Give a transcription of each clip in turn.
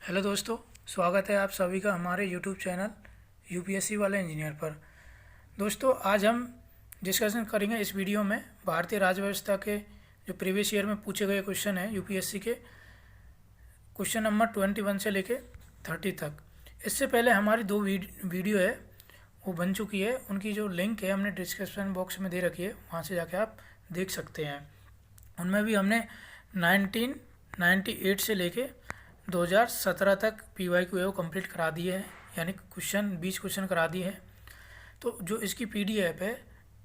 Hello दोस्तों, स्वागत है आप सभी का हमारे यूट्यूब चैनल यूपीएससी वाले इंजीनियर पर। दोस्तों, आज हम डिस्कशन करेंगे इस वीडियो में भारतीय राज्य व्यवस्था के जो प्रीवियस ईयर में पूछे गए क्वेश्चन हैं यूपीएससी के, क्वेश्चन नंबर 21 से लेके 30 तक। इससे पहले हमारी दो वीडियो है वो बन चुकी है, उनकी जो लिंक है हमने डिस्क्रिप्शन बॉक्स में दे रखी है, वहाँ से जाके आप देख सकते हैं। उनमें भी हमने 1998 से लेके 2017 तक PYQ है वो कंप्लीट करा दिए हैं, यानी क्वेश्चन 20 क्वेश्चन करा दिए हैं। तो जो इसकी PDF है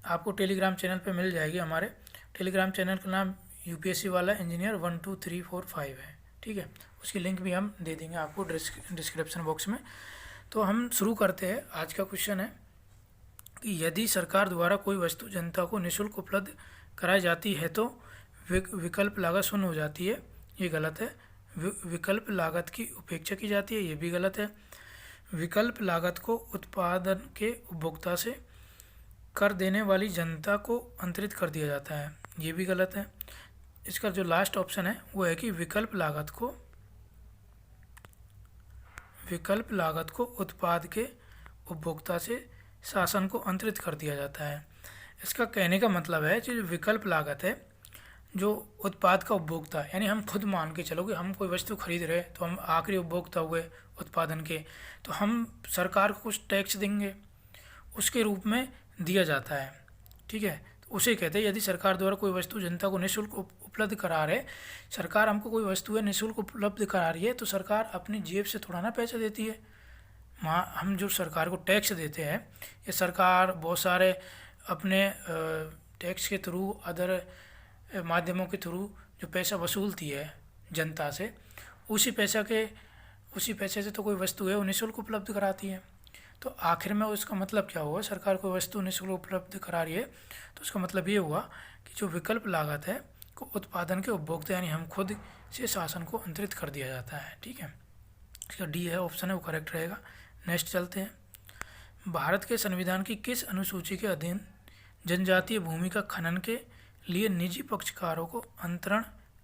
आपको टेलीग्राम चैनल पे मिल जाएगी। हमारे टेलीग्राम चैनल का नाम यूपीएससी वाला इंजीनियर 1 2 3 4 5 है, ठीक है। उसकी लिंक भी हम दे देंगे आपको डिस्क्रिप्शन बॉक्स में। तो हम शुरू करते हैं। आज का क्वेश्चन है कि यदि सरकार द्वारा कोई वस्तु जनता को निःशुल्क उपलब्ध कराई जाती है तो विकल्प लागत शून्य हो जाती है, ये गलत है। विकल्प लागत की उपेक्षा की जाती है, ये भी गलत है। विकल्प लागत को उत्पादन के उपभोक्ता से कर देने वाली जनता को अंतरित कर दिया जाता है, ये भी गलत है। इसका जो लास्ट ऑप्शन है वो है कि विकल्प लागत को उत्पाद के उपभोक्ता से शासन को अंतरित कर दिया जाता है। इसका कहने का मतलब है कि जो विकल्प लागत है, जो उत्पाद का उपभोक्ता, यानी हम खुद मान के चलो कि हम कोई वस्तु खरीद रहे तो हम आखिरी उपभोक्ता हुए उत्पादन के, तो हम सरकार को कुछ टैक्स देंगे, उसके रूप में दिया जाता है, ठीक है। तो उसे कहते हैं यदि सरकार द्वारा कोई वस्तु जनता को निःशुल्क उपलब्ध करा रहे, सरकार हमको कोई वस्तु है निःशुल्क उपलब्ध करा रही है, तो सरकार अपनी जेब से थोड़ा ना पैसा देती है। हम जो सरकार को टैक्स देते हैं, ये सरकार बहुत सारे अपने टैक्स के थ्रू, अदर माध्यमों के थ्रू जो पैसा वसूलती है जनता से, उसी पैसे से तो कोई वस्तु है वो निःशुल्क उपलब्ध कराती है। तो आखिर में उसका मतलब क्या हुआ? सरकार कोई वस्तु निःशुल्क उपलब्ध करा रही है तो उसका मतलब ये हुआ कि जो विकल्प लागत है को उत्पादन के उपभोक्ता यानी हम खुद से शासन को अंतरित कर दिया जाता है, ठीक है। इसका डी है ऑप्शन है वो करेक्ट रहेगा। नेक्स्ट चलते हैं। भारत के संविधान की किस अनुसूची के अधीन जनजातीय भूमि का खनन के लिए निजी पक्षकारों को अंतरण,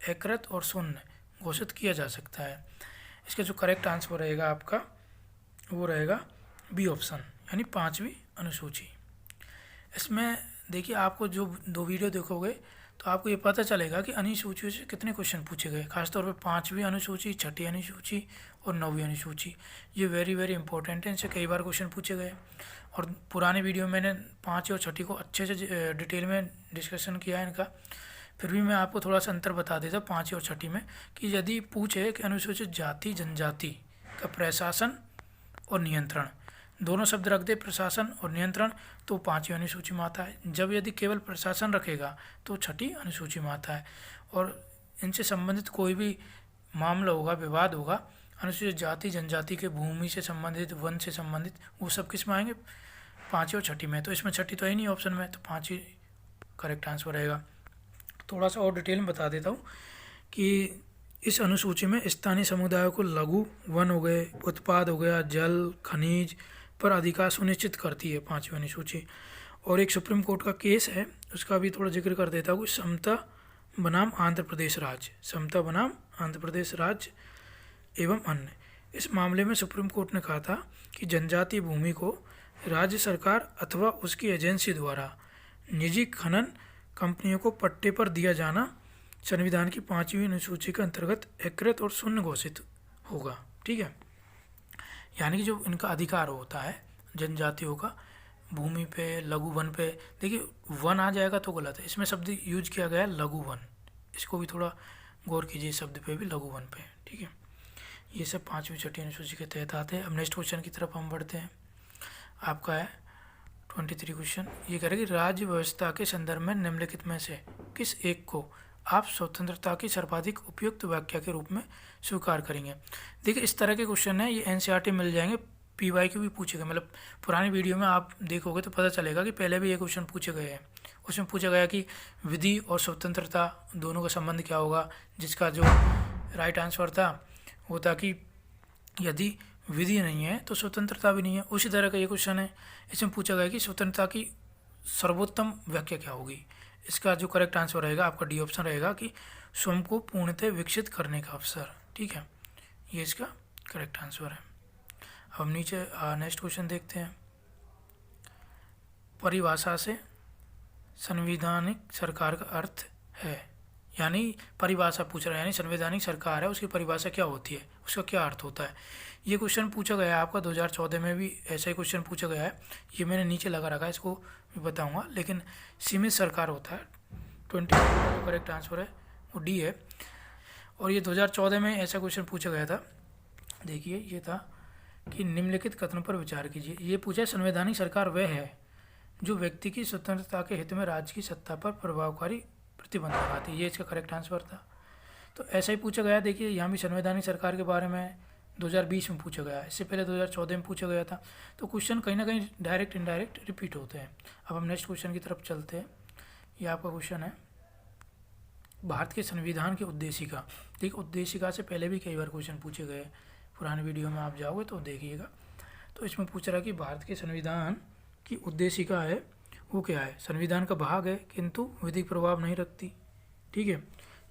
एकृत और शून्य घोषित किया जा सकता है? इसका जो करेक्ट आंसर रहेगा आपका वो रहेगा बी ऑप्शन, यानी 5वीं अनुसूची। इसमें देखिए, आपको जो दो वीडियो देखोगे तो आपको ये पता चलेगा कि अनुसूचियों से कितने क्वेश्चन पूछे गए, खासतौर पे 5वीं अनुसूची, 6ठी अनुसूची और 9वीं अनुसूची। ये वेरी वेरी इंपॉर्टेंट है, इनसे कई बार क्वेश्चन पूछे गए। और पुराने वीडियो में मैंने 5 और 6ठी को अच्छे से डिटेल में डिस्कशन किया है इनका। फिर भी मैं आपको थोड़ा सा अंतर बता देता 5वीं और 6ठी में, कि यदि पूछे कि अनुसूचित जाति जनजाति का प्रशासन और नियंत्रण, दोनों शब्द रख दे प्रशासन और नियंत्रण, तो 5वीं अनुसूची में आता है। जब यदि केवल प्रशासन रखेगा तो 6ठी अनुसूची में आता है। और इनसे संबंधित कोई भी मामला होगा, विवाद होगा, अनुसूचित जाति जनजाति के भूमि से संबंधित, वन से संबंधित, वो सब किस में आएंगे? 5वीं और 6ठी में। तो इसमें 6ठी तो है नहीं ऑप्शन में, तो 5वीं करेक्ट आंसर रहेगा। थोड़ा सा और डिटेल में बता देता हूँ कि इस अनुसूची में स्थानीय समुदायों को लघु वन हो गए, उत्पाद हो गया, जल, खनिज पर अधिकार सुनिश्चित करती है 5वीं अनुसूची। और एक सुप्रीम कोर्ट का केस है, उसका भी थोड़ा जिक्र कर देता हूँ। समता बनाम आंध्र प्रदेश राज्य, समता बनाम आंध्र प्रदेश राज्य एवं अन्य। इस मामले में सुप्रीम कोर्ट ने कहा था कि जनजातीय भूमि को राज्य सरकार अथवा उसकी एजेंसी द्वारा निजी खनन कंपनियों को पट्टे पर दिया जाना संविधान की 5वीं अनुसूची के अंतर्गत एकृत और शून्य घोषित होगा, ठीक है। यानी कि जो इनका अधिकार होता है जनजातियों का भूमि पे, लघु वन पे, देखिए वन आ जाएगा तो गलत है, इसमें शब्द यूज किया गया है लघु वन, इसको भी थोड़ा गौर कीजिए शब्द पे भी, लघु वन पे, ठीक है। ये सब 5वीं 6ठी अनुसूची के तहत आते हैं। अब नेक्स्ट क्वेश्चन की तरफ हम बढ़ते हैं। आपका है 23 क्वेश्चन। ये कह रहे कि राज्य व्यवस्था के संदर्भ में निम्नलिखित में से किस एक को आप स्वतंत्रता की सर्वाधिक उपयुक्त व्याख्या के रूप में स्वीकार करेंगे? देखिए, इस तरह के क्वेश्चन है ये NCERT मिल जाएंगे, PYQ भी पूछेगा। मतलब पुरानी वीडियो में आप देखोगे तो पता चलेगा कि पहले भी ये क्वेश्चन पूछे गए हैं। उसमें पूछा गया कि विधि और स्वतंत्रता दोनों का संबंध क्या होगा, जिसका जो राइट आंसर था वो था कि यदि विधि नहीं है तो स्वतंत्रता भी नहीं है। उसी तरह का ये क्वेश्चन है, इसमें पूछा गया कि स्वतंत्रता की सर्वोत्तम व्याख्या क्या होगी। इसका जो करेक्ट आंसर रहेगा आपका डी ऑप्शन रहेगा कि स्वयं को पूर्णतः विकसित करने का अवसर, ठीक है। ये इसका करेक्ट आंसर है। अब नीचे नेक्स्ट क्वेश्चन देखते हैं। परिभाषा से संवैधानिक सरकार का अर्थ है, यानी परिभाषा पूछ रहा है, यानी संवैधानिक सरकार है उसकी परिभाषा क्या होती है, उसका क्या अर्थ होता है। ये क्वेश्चन पूछा गया है आपका 2014 में भी ऐसा ही क्वेश्चन पूछा गया है। ये मैंने नीचे लगा रखा है, इसको भी बताऊंगा, लेकिन सीमित सरकार होता है। 20 जो करेक्ट आंसर है वो डी है। और ये 2014 में ऐसा क्वेश्चन पूछा गया था। देखिए ये था कि निम्नलिखित कथनों पर विचार कीजिए। ये पूछा है संवैधानिक सरकार वह है जो व्यक्ति की स्वतंत्रता के हित में राज्य की सत्ता पर प्रभावकारी प्रतिबंध लगाती है। ये इसका करेक्ट आंसर था। तो ऐसा ही पूछा गया। देखिए यहाँ भी संवैधानिक सरकार के बारे में 2020 में पूछा गया, इससे पहले 2014 में पूछा गया था। तो क्वेश्चन कहीं ना कहीं डायरेक्ट इनडायरेक्ट रिपीट होते हैं। अब हम नेक्स्ट क्वेश्चन की तरफ चलते हैं। ये आपका क्वेश्चन है भारत के संविधान की उद्देशिका। देखिए उद्देशिका से पहले भी कई बार क्वेश्चन पूछे गए, पुराने वीडियो में आप जाओगे तो देखिएगा। तो इसमें पूछ रहा है कि भारत के संविधान की उद्देशिका है वो क्या है। संविधान का भाग है किंतु विधिक प्रभाव नहीं रखती, ठीक है,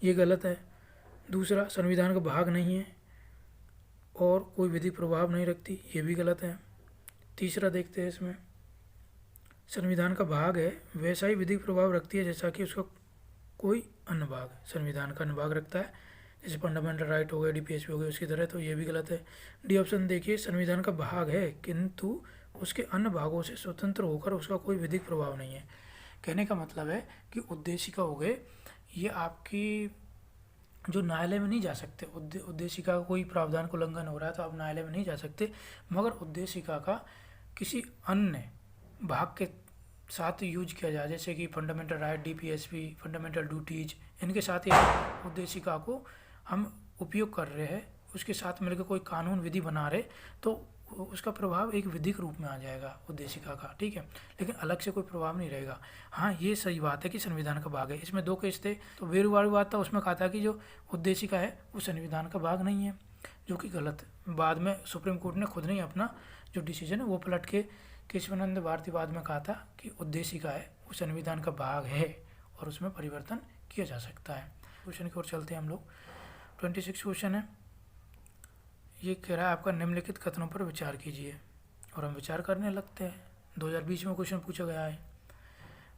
ये गलत है। दूसरा, संविधान का भाग नहीं है और कोई विधिक प्रभाव नहीं रखती, ये भी गलत है। तीसरा देखते हैं इसमें, संविधान का भाग है वैसा ही विधिक प्रभाव रखती है जैसा कि उसका कोई अन्य भाग संविधान का अन्य भाग रखता है, जैसे फंडामेंटल राइट हो गए, डीपीएसपी हो गए उसकी तरह, तो ये भी गलत है। डी ऑप्शन देखिए, संविधान का भाग है किंतु उसके अन्य भागों से स्वतंत्र होकर उसका कोई विधिक प्रभाव नहीं है। कहने का मतलब है कि उद्देशिका हो गए ये आपकी जो न्यायालय में नहीं जा सकते। उद्देशिका का कोई प्रावधान को उल्लंघन हो रहा है तो आप न्यायालय में नहीं जा सकते, मगर उद्देशिका का किसी अन्य भाग के साथ यूज किया जाए, जैसे कि fundamental right, DPSP, fundamental duties, इनके साथ ही उद्देशिका को हम उपयोग कर रहे हैं, उसके साथ मिलकर कोई कानून विधि बना रहे, तो उसका प्रभाव एक विधिक रूप में आ जाएगा उद्देशिका का, ठीक है, लेकिन अलग से कोई प्रभाव नहीं रहेगा। हाँ ये सही बात है कि संविधान का भाग है। इसमें दो केस थे, तो वेरुवाड़ी बात था, उसमें कहा था कि जो उद्देशिका है वो संविधान का भाग नहीं है, जो कि गलत है। बाद में सुप्रीम कोर्ट ने खुद नहीं अपना जो डिसीजन है वो पलट के केशवानंद भारती बाद में कहा था कि उद्देशिका है वो संविधान का भाग है और उसमें परिवर्तन किया जा सकता है। क्वेश्चन की ओर चलते हैं हम लोग। 26 क्वेश्चन है, ये कह रहा है आपका निम्नलिखित कथनों पर विचार कीजिए, और हम विचार करने लगते हैं। 2020 में क्वेश्चन पूछा गया है,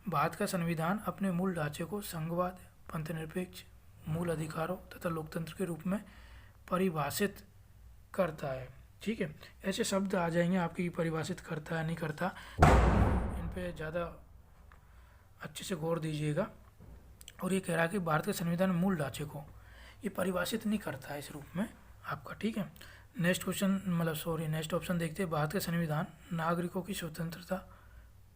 भारत का संविधान अपने मूल ढांचे को संघवाद, पंथनिरपेक्ष, मूल अधिकारों तथा लोकतंत्र के रूप में परिभाषित करता है, ठीक है। ऐसे शब्द आ जाएंगे आपकी, परिभाषित करता है नहीं करता, इन पे ज़्यादा अच्छे से गौर दीजिएगा। और ये कह रहा है कि भारत के संविधान मूल ढांचे को ये परिभाषित नहीं करता है इस रूप में आपका, ठीक है। नेक्स्ट क्वेश्चन नेक्स्ट ऑप्शन देखते हैं। भारत का संविधान नागरिकों की स्वतंत्रता,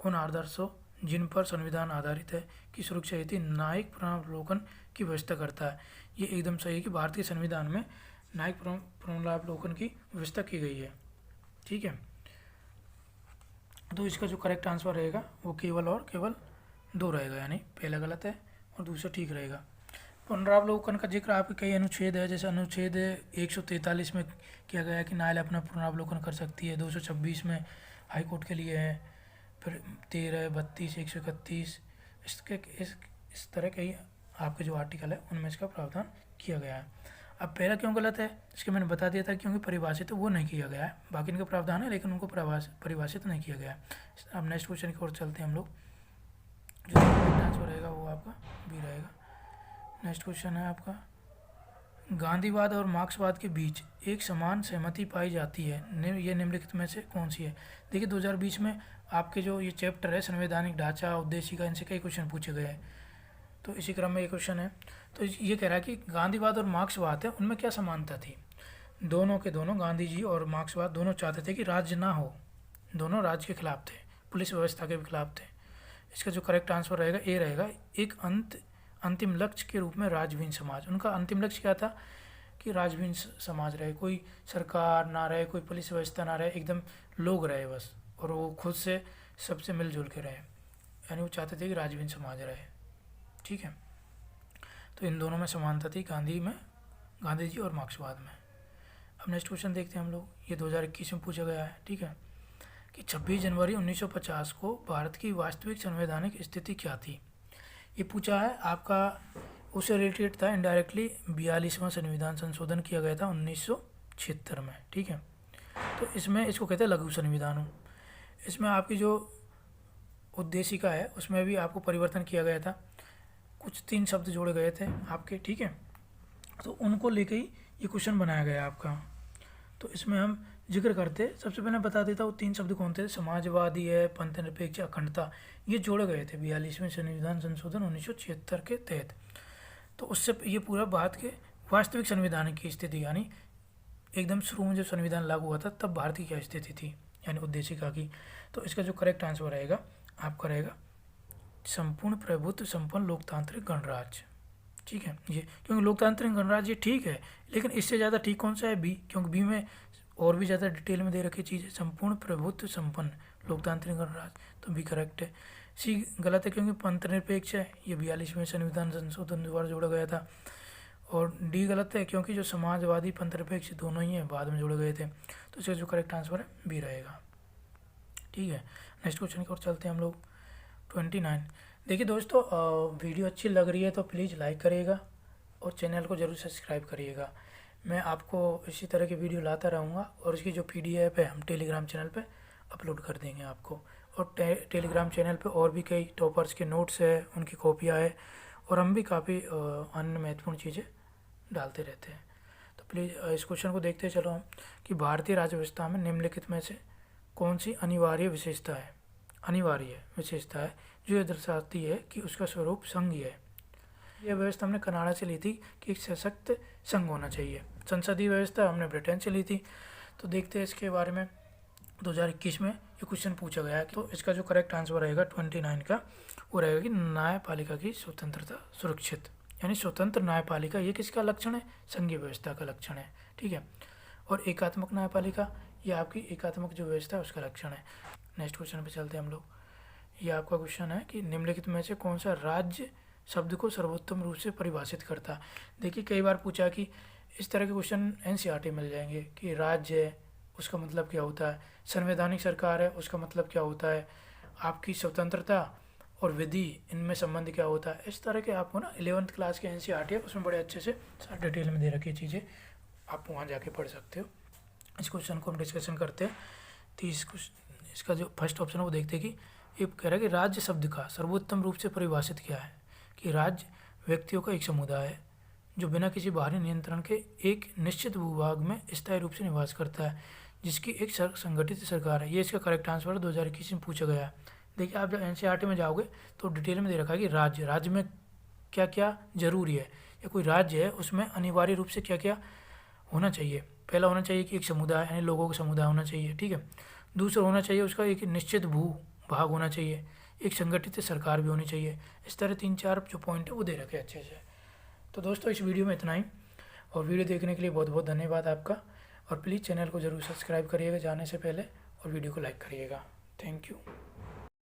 उन आदर्शों जिन पर संविधान आधारित है की सुरक्षा हेतु न्यायिक पुनरावलोकन की व्यवस्था करता है। ये एकदम सही है कि भारत के संविधान में न्यायिक पुनरावलोकन की व्यवस्था की गई है, ठीक है। तो इसका जो करेक्ट आंसर रहेगा वो केवल और केवल 2 रहेगा, यानी पहला गलत है और दूसरा ठीक रहेगा। पुनरावलोकन का जिक्र आपके कई अनुच्छेद है, जैसे अनुच्छेद 143 में किया गया है कि न्यायालय अपना पुनरावलोकन कर सकती है, 226 में हाईकोर्ट के लिए है, फिर 13, 32, 131 इस तरह के ही आपके जो आर्टिकल है उनमें इसका प्रावधान किया गया है। अब पहला क्यों गलत है, इसके मैंने बता दिया था, क्योंकि परिभाषित वो नहीं किया गया है, बाकी इनका प्रावधान है लेकिन उनको परिभाषित नहीं किया गया है। अब नेक्स्ट क्वेश्चन की ओर चलते हैं हम लोग। जो आंसर रहेगा वो आपका बी रहेगा। नेक्स्ट क्वेश्चन है आपका, गांधीवाद और मार्क्सवाद के बीच एक समान सहमति पाई जाती है, ये निम्नलिखित में से कौन सी है। देखिए 2020 में आपके जो ये चैप्टर है संवैधानिक ढांचा, उद्देशिका, इनसे कई क्वेश्चन पूछे गए हैं, तो इसी क्रम में ये क्वेश्चन है। तो ये कह रहा है कि गांधीवाद और मार्क्सवाद है उनमें क्या समानता थी। दोनों के दोनों, गांधी जी और मार्क्सवाद दोनों चाहते थे कि राज्य ना हो, दोनों राज्य के खिलाफ थे, पुलिस व्यवस्था के भी खिलाफ थे। इसका जो करेक्ट आंसर रहेगा ए रहेगा, एक अंतिम लक्ष्य के रूप में राजविहीन समाज। उनका अंतिम लक्ष्य क्या था कि राजविहीन समाज रहे, कोई सरकार ना रहे, कोई पुलिस व्यवस्था ना रहे, एकदम लोग रहे बस, और वो खुद से सबसे मिलजुल के रहे, यानी वो चाहते थे कि राजविहीन समाज रहे, ठीक है। तो इन दोनों में समानता थी, गांधी जी और मार्क्सवाद में। अब नेक्स्ट क्वेश्चन देखते हैं हम लोग। ये 2021 में पूछा गया है, ठीक है, कि 26 जनवरी 1950 को भारत की वास्तविक संवैधानिक स्थिति क्या थी। ये पूछा है आपका, उससे रिलेटेड था इनडायरेक्टली। 42वां संविधान संशोधन किया गया था 1976 में, ठीक है। तो इसमें इसको कहते हैं लघु संविधान। इसमें आपकी जो उद्देशिका है उसमें भी आपको परिवर्तन किया गया था, कुछ 3 शब्द जोड़े गए थे आपके, ठीक है। तो उनको लेके ही ये क्वेश्चन बनाया गया आपका। तो इसमें हम जिक्र करते, सबसे पहले बता देता हूँ 3 शब्द कौन थे। समाजवादी है, पंथ निरपेक्ष, अखंडता, ये जोड़े गए थे 42वें संविधान संशोधन 1976 के तहत। तो उससे ये पूरा बात के वास्तविक संविधान की स्थिति, यानी एकदम शुरू में जब संविधान लागू हुआ था तब भारत की क्या स्थिति थी, यानी उद्देशिका की। तो इसका जो करेक्ट आंसर रहेगा आपका रहेगा संपूर्ण प्रभुत्व संपन्न लोकतांत्रिक गणराज्य, ठीक है। ये क्योंकि लोकतांत्रिक गणराज्य ठीक है, लेकिन इससे ज़्यादा ठीक कौन सा है, बी, क्योंकि बी में और भी ज़्यादा डिटेल में दे रखी चीज़ है, संपूर्ण प्रभुत्व संपन्न लोकतांत्रिक गणराज्य, तो बी करेक्ट है। सी गलत है क्योंकि पंथ निरपेक्ष है, ये 42वें संविधान संशोधन द्वारा जोड़ा गया था। और डी गलत है क्योंकि जो समाजवादी पंथ निरपेक्ष दोनों ही हैं, बाद में जोड़े गए थे। तो इसका जो करेक्ट आंसर है बी रहेगा, ठीक है। नेक्स्ट क्वेश्चन की ओर चलते हैं हम लोग। 29। देखिए दोस्तों, वीडियो अच्छी लग रही है तो प्लीज़ लाइक करिएगा और चैनल को ज़रूर सब्सक्राइब करिएगा। मैं आपको इसी तरह की वीडियो लाता रहूँगा और इसकी जो PDF है हम टेलीग्राम चैनल पे अपलोड कर देंगे आपको। और टेलीग्राम चैनल पे और भी कई टॉपर्स के नोट्स है, उनकी कॉपियाँ है, और हम भी काफ़ी अन्य महत्वपूर्ण चीज़ें डालते रहते हैं। तो प्लीज़ इस क्वेश्चन को देखते चलो हम कि भारतीय राज्य व्यवस्था में निम्नलिखित में से कौन सी अनिवार्य विशेषता है जो ये दर्शाती है कि उसका स्वरूप संघीय है। यह व्यवस्था हमने कनाडा से ली थी कि एक सशक्त संघ होना चाहिए। संसदीय व्यवस्था हमने ब्रिटेन से ली थी। तो देखते हैं इसके बारे में। 2021 में ये क्वेश्चन पूछा गया है। तो इसका जो करेक्ट आंसर रहेगा 29 का, वो रहेगा कि न्यायपालिका की स्वतंत्रता सुरक्षित, यानी स्वतंत्र न्यायपालिका ये किसका लक्षण है, संघीय व्यवस्था का लक्षण है, ठीक है। और एकात्मक न्यायपालिका ये आपकी एकात्मक जो व्यवस्था है उसका लक्षण है। नेक्स्ट क्वेश्चन पे चलते हैं हम लोग। ये आपका क्वेश्चन है कि निम्नलिखित में से कौन सा राज्य शब्द को सर्वोत्तम रूप से परिभाषित करता है। देखिए कई बार पूछा कि इस तरह के क्वेश्चन NCERT मिल जाएंगे कि राज्य है उसका मतलब क्या होता है, संवैधानिक सरकार है उसका मतलब क्या होता है, आपकी स्वतंत्रता और विधि इनमें संबंध क्या होता है। इस तरह के आपको ना 11th क्लास के NCERT है उसमें बड़े अच्छे से सारी डिटेल में दे रखी चीज़ें, आप वहाँ जाके पढ़ सकते हो। इस क्वेश्चन को हम डिस्कशन करते हैं। तो इसका जो फर्स्ट ऑप्शन है वो देखते हैं कि ये कह रहा है कि राज्य शब्द का सर्वोत्तम रूप से परिभाषित क्या है, कि राज्य व्यक्तियों का एक समुदाय है जो बिना किसी बाहरी नियंत्रण के एक निश्चित भूभाग में स्थायी रूप से निवास करता है, जिसकी एक संगठित सरकार है। ये इसका करेक्ट आंसर 2021 में पूछा गया है। देखिए आप जब NCERT में जाओगे तो डिटेल में दे रखा है कि राज्य में क्या क्या जरूरी है, या कोई राज्य है उसमें अनिवार्य रूप से क्या क्या होना चाहिए। पहला होना चाहिए कि एक समुदाय, यानी लोगों का समुदाय होना चाहिए, ठीक है। दूसरा होना चाहिए उसका एक निश्चित भू भाग होना चाहिए, एक संगठित सरकार भी होनी चाहिए। इस तरह 3-4 जो पॉइंट है वो दे रखे अच्छे से। तो दोस्तों इस वीडियो में इतना ही, और वीडियो देखने के लिए बहुत बहुत धन्यवाद आपका। और प्लीज़ चैनल को ज़रूर सब्सक्राइब करिएगा जाने से पहले, और वीडियो को लाइक करिएगा। Thank you.